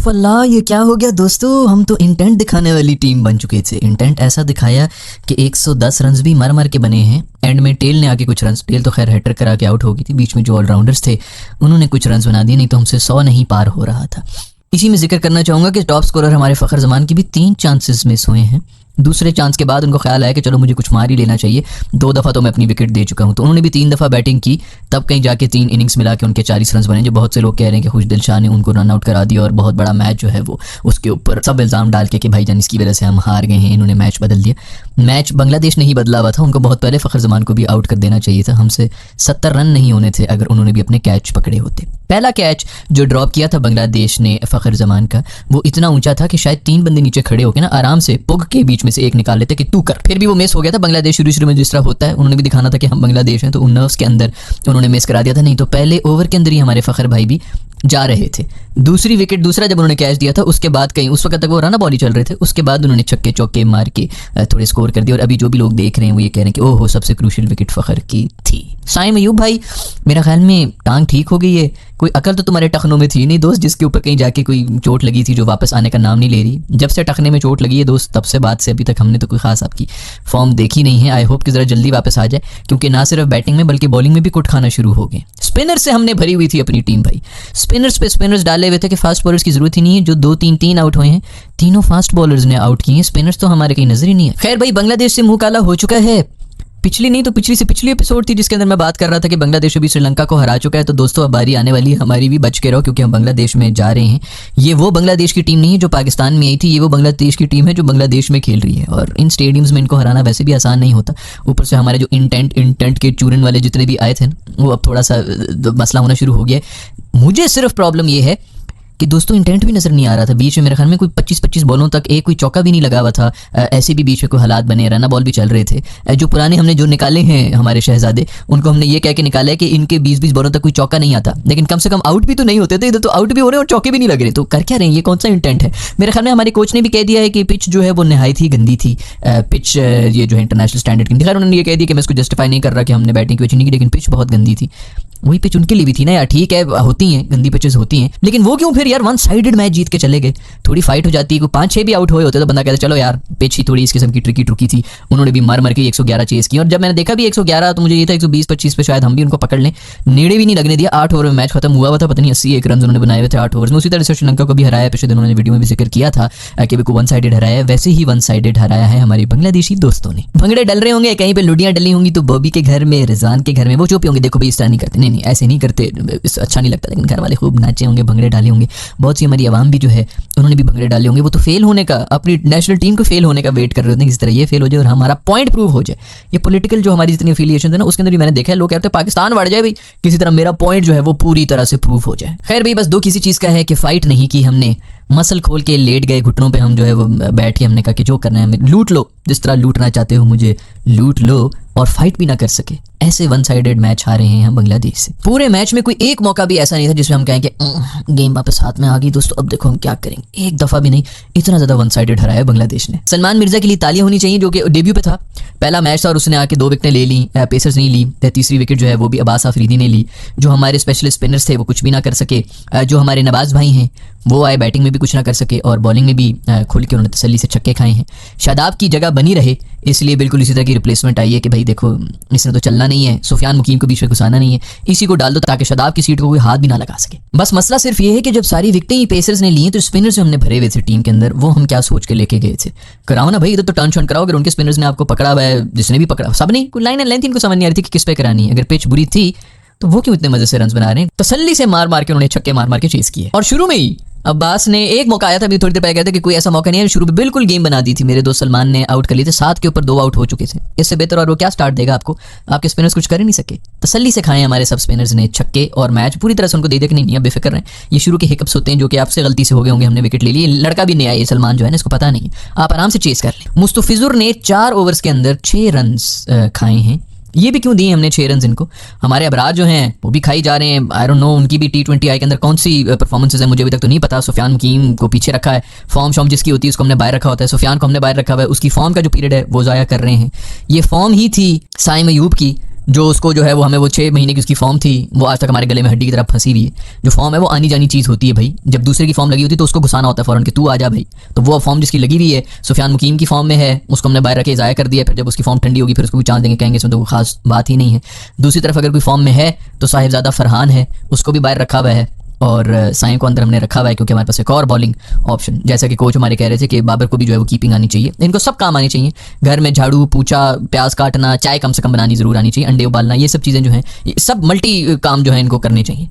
अस्तगफुरुल्लाह, ये क्या हो गया दोस्तों। हम तो इंटेंट दिखाने वाली टीम बन चुके थे। इंटेंट ऐसा दिखाया कि 110 रन्स भी मर मर के बने हैं। एंड में टेल ने आके कुछ रन्स, टेल तो खैर हैट्रिक करा के आउट हो गई थी, बीच में जो ऑलराउंडर्स थे उन्होंने कुछ रन्स बना दिए, नहीं तो हमसे 100 नहीं पार हो रहा था। इसी में जिक्र करना चाहूँगा कि टॉप स्कोरर हमारे फ़खर जमान की भी 3 चांसेस मिस हुए हैं। दूसरे चांस के बाद उनको ख्याल आया कि चलो मुझे कुछ मार ही लेना चाहिए। 2 दफ़ा तो मैं अपनी विकेट दे चुका हूँ, तो उन्होंने भी 3 दफ़ा बैटिंग की, तब कहीं जाके 3 इनिंग्स मिला के उनके 40 रन बने। जो बहुत से लोग कह रहे हैं कि खुशदिल शाह ने उनको रन आउट करा दिया और बहुत बड़ा मैच जो है वो उसके ऊपर सब इल्ज़ाम डाल के कि भाईजान इसकी वजह से हम हार गए हैं, इन्होंने मैच बदल दिया। मैच बांग्लादेश ने ही बदला हुआ था, उनको बहुत पहले फ़खर जमान को भी आउट कर देना चाहिए था। हमसे 70 रन नहीं होने थे अगर उन्होंने भी अपने कैच पकड़े होते। पहला कैच जो ड्रॉप किया था बांग्लादेश ने फ़खर जमान का, वो इतना ऊंचा था कि शायद 3 बंदे नीचे खड़े होकर ना आराम से पुग के बीच में से एक निकाल लेते कि तू कर। फिर भी वो मिस हो गया था। बांग्लादेश शुरू में जिस तरह होता है, उन्होंने भी दिखाना था कि हम बांग्लादेश हैं, तो उन नर्व्स के अंदर उन्होंने मिस करा दिया था। नहीं तो पहले ओवर के अंदर ही हमारे फ़खर भाई भी जा रहे थे। दूसरी विकेट, दूसरा जब उन्होंने कैच दिया था उसके बाद कहीं उस वक्त तक वो रन बॉल ही चल रहे थे, उसके बाद उन्होंने छक्के चौके मार के थोड़े स्कोर कर दिया। और अभी जो भी लोग देख रहे हैं वो ये कह रहे हैं कि ओहो सबसे क्रूशियल विकेट फ़खर की थी। साइम अयूब भाई, मेरा ख्याल में टांग ठीक हो गई है, कोई अकल तो तुम्हारे टखनों में थी नहीं दोस्त, जिसके ऊपर कहीं जाके कोई चोट लगी थी जो वापस आने का नाम नहीं ले रही। जब से टखने में चोट लगी है दोस्त, तब से बात से अभी तक हमने तो कोई खास आपकी फॉर्म देखी नहीं है। आई होप कि ज़रा जल्दी वापस आ जाए, क्योंकि ना सिर्फ बैटिंग में बल्कि बॉलिंग में भी कुट खाना शुरू हो गए। स्पिनर से हमने भरी हुई थी अपनी टीम भाई, स्पिनर्स पे स्पिनर्स डाले हुए थे कि फास्ट बॉलर्स की जरूरत ही नहीं है। जो 2-3 आउट हुए हैं, तीनों फास्ट बॉलर्स ने आउट किए हैं, स्पिनर्स तो हमारे कहीं नजर ही नहीं है। खैर भाई, बांग्लादेश से मुंह काला हो चुका है। पिछली नहीं तो पिछली से पिछली एपिसोड थी जिसके अंदर मैं बात कर रहा था कि बांग्लादेश अभी श्रीलंका को हरा चुका है। तो दोस्तों अब बारी आने वाली है हमारी भी, बच के रहो क्योंकि हम बांग्लादेश में जा रहे हैं। ये वो बांग्लादेश की टीम नहीं है जो पाकिस्तान में आई थी, ये वो बांग्लादेश की टीम है जो बांग्लादेश में खेल रही है। और इन स्टेडियम्स में इनको हराना वैसे भी आसान नहीं होता। ऊपर से हमारे जो इंटेंट के चूरन वाले जितने भी आए थे वो अब थोड़ा सा मसला होना शुरू हो गया है। मुझे सिर्फ प्रॉब्लम ये है कि दोस्तों इंटेंट भी नज़र नहीं आ रहा था। बीच में मेरे ख्याल में कोई 25 बॉलों तक एक कोई चौका भी नहीं लगा हुआ था। ऐसे भी बीच में कोई हालात बने, रना बॉल भी चल रहे थे। जो पुराने हमने जो निकाले हैं हमारे शहजादे, उनको हमने ये कह के निकाला है कि इनके 20 बॉलों तक कोई चौका नहीं आता, लेकिन कम से कम आउट भी तो नहीं होते थे। इधर तो आउट भी हो रहे हैं और चौके भी नहीं लग रहे, तो कर क्या रहे हैं, ये कौन सा इंटेंट है। मेरे ख्याल में हमारे कोच ने भी कह दिया है कि पिच जो है वो नहायत ही गंदी थी। पिच ये जो है इंटरनेशनल स्टैंडर्ड की, खैर उन्होंने ये कह दिया कि मैं इसको जस्टिफाई नहीं कर रहा कि हमने बैटिंग की अच्छी नहीं की, लेकिन पिच बहुत गंदी थी। वही पिच उनके लिए भी थी ना यार, ठीक है होती हैं गंदी पिचेस होती हैं, लेकिन वो क्यों फिर यार वन साइडेड मैच जीत के चले गए। थोड़ी फाइट हो जाती, कोई 5-6 भी आउट हुए होते तो बंदा कहता चलो यार पिच ही थोड़ी इस किस्म की ट्रिकी थी। उन्होंने भी मर के 111 चेस की, और जब मैंने देखा भी 111 तो मुझे ये था 120-25 पे शायद हम भी उनको पकड़ लें। नेड़े भी नहीं लगने दिया। 8 ओवर में मैच खत्म हुआ था, पता नहीं 81 रन उन्होंने बनाए हुए थे 8 ओवर में। उसी तरह से श्रीलंका को भी हराया, पिछले दिन उन्होंने वीडियो में भी जिक्र किया था कि बिल्कुल वन साइडेड हराया है, वैसे ही वन साइडेड हराया है हमारे बांग्लादेशी दोस्तों ने। भंगड़े डल रहे होंगे, कहीं पे लुडियां डली होंगी तो बॉबी के घर में, रिजवान के घर में, वो चुप होंगे देखो भाई इस तरह नहीं करते, नहीं ऐसे नहीं करते, अच्छा नहीं लगता। लेकिन घर वाले खूब नाचे होंगे, भंगड़े डाले होंगे। बहुत सी हमारी आवाम भी जो है उन्होंने भी भंगड़े डाले होंगे। वो तो फेल होने का, अपनी नेशनल टीम को फेल होने का वेट कर रहे होते हैं, किस तरह ये फेल हो जाए और हमारा पॉइंट प्रूव हो जाए। ये पॉलिटिकल जो हमारी जितनी एफिलिएशन है ना, उसके अंदर भी मैंने देखा है लोग कहते हैं पाकिस्तान बढ़ जाए भाई, किसी तरह मेरा पॉइंट जो है वो पूरी तरह से प्रूव हो जाए। खैर भाई, बस दो किसी चीज़ का है कि फाइट नहीं की हमने, मसल खोल के लेट गए घुटनों पे हम, जो है वो बैठ के हमने कहा कि जो करना है हमें लूट लो, जिस तरह लूटना चाहते हो मुझे लूट लो, और फाइट भी ना कर सके। ऐसे वन साइडेड मैच हारे हैं हम बांग्लादेश से। पूरे मैच में कोई एक मौका भी ऐसा नहीं था जिसमें हम कहें कि गेम वापस हाथ में आ गई दोस्तों, अब देखो हम क्या करेंगे। एक दफ़ा भी नहीं, इतना ज़्यादा वन साइडेड हराया बांग्लादेश ने। सलमान मिर्जा के लिए तालियां होनी चाहिए, जो कि डेब्यू पे था, पहला मैच था और उसने आके 2 विकेटें ले ली, पेसर्स नहीं ली। तीसरी विकेट जो है वो भी अब्बास अफरीदी ने ली। जो हमारे स्पेशलिस्ट स्पिनर्स थे वो कुछ भी ना कर सके। जो हमारे नवाज भाई हैं वो आए, बैटिंग में भी कुछ ना कर सके और बॉलिंग में भी खुल के उन्होंने तसल्ली से छक्के खाए हैं। शादाब की जगह बनी रहे, इसलिए बिल्कुल इसी तरह की रिप्लेसमेंट आई है कि भाई देखो इसने तो चलना नहीं है, सुफियान मुकीम को बीच में घुसाना नहीं है, इसी को डाल दो ताकि शादाब की सीट को कोई हाथ भी ना लगा सके। बस मसला सिर्फ ये है कि जब सारी विकेटें ही पेसर्स ने ली हैं तो स्पिनर्स जो हमने भरे हुए थे टीम के अंदर, वो हम क्या सोच के लेके गए थे। कराओ ना भाई, इधर तो टर्न शर्न कराओ। अगर उनके स्पिनर्स ने आपको पकड़ा हुआ है, जिसने भी पकड़ा, सब नहीं, कोई लाइन एंड लेंथ इनको समझ नहीं आ रही थी कि किस पे करानी है। अगर पिच बुरी थी तो वो क्यों इतने मजे से रन बना रहे हैं। तसल्ली से मार के उन्होंने छक्के मार के चेस किए। और शुरू में ही अब्बास ने एक मौका आया था, अभी थोड़ी देर पहले कहते कि कोई ऐसा मौका नहीं है, शुरू में बिल्कुल गेम बना दी थी। मेरे दोस्त सलमान ने आउट कर लिए थे, 7 के ऊपर 2 आउट हो चुके थे। इससे बेहतर और वो क्या स्टार्ट देगा आपको, आपके स्पिनर्स कुछ कर ही नहीं सके। तसल्ली से खाए हमारे सब स्पिनर्स ने छक्के और मैच पूरी तरह से उनको दे दिया कि नहीं अब बेफिक्र रहें, ये शुरू के हिकअप्स होते हैं जो कि आपसे गलती से हो गए होंगे, हमने विकेट ले ली। लड़का भी नया है सलमान जो है ना, इसको पता नहीं है, आप आराम से चेस कर लें। मुस्तफिजुर ने 4 ओवर्स के अंदर 6 रन खाए हैं। ये भी क्यों दिए हमने 6 रन इनको। हमारे अबराज जो हैं वो भी खाई जा रहे हैं। आई डोंट नो उनकी भी T20 आई के अंदर कौन सी परफॉर्मेंसेज है, मुझे अभी तक तो नहीं पता। सुफियान मुकीम को पीछे रखा है, फॉर्म शॉर्म जिसकी होती है उसको हमने बाहर रखा होता है। सुफियान को हमने बाहर रखा हुआ है, उसकी फॉर्म का जो पीरियड है वो ज़ाया कर रहे हैं। ये फॉर्म ही थी साइम अयूब की जो उसको जो है वो हमें वो 6 महीने की उसकी फॉर्म थी वो आज तक हमारे गले में हड्डी की तरह फंसी हुई है। जो फॉर्म है वो आनी जानी चीज़ होती है भाई, जब दूसरे की फॉर्म लगी होती है तो उसको घुसाना होता है फ़ौरन कि तू आ जा भाई। तो वो फॉर्म जिसकी लगी हुई है सुफियान मुकीम की फॉर्म में है, उसको हमने बाहर रखे ज़ाया कर दिया। फिर जब उसकी फॉर्म ठंडी होगी फिर उसको भी चांस देंगे, कहेंगे इसमें तो कोई खास बात ही नहीं है। दूसरी तरफ अगर कोई फॉर्म में है तो साहिबजादा फरहान है, उसको भी बाहर रखा हुआ है, और साइं को अंदर हमने रखा हुआ है क्योंकि हमारे पास एक और बॉलिंग ऑप्शन, जैसा कि कोच हमारे कह रहे थे कि बाबर को भी जो है वो कीपिंग आनी चाहिए। इनको सब काम आनी चाहिए, घर में झाड़ू पोछा, प्याज काटना, चाय कम से कम बनानी ज़रूर आनी चाहिए, अंडे उबालना, ये सब चीज़ें जो हैं सब मल्टी काम जो है इनको करनी चाहिए।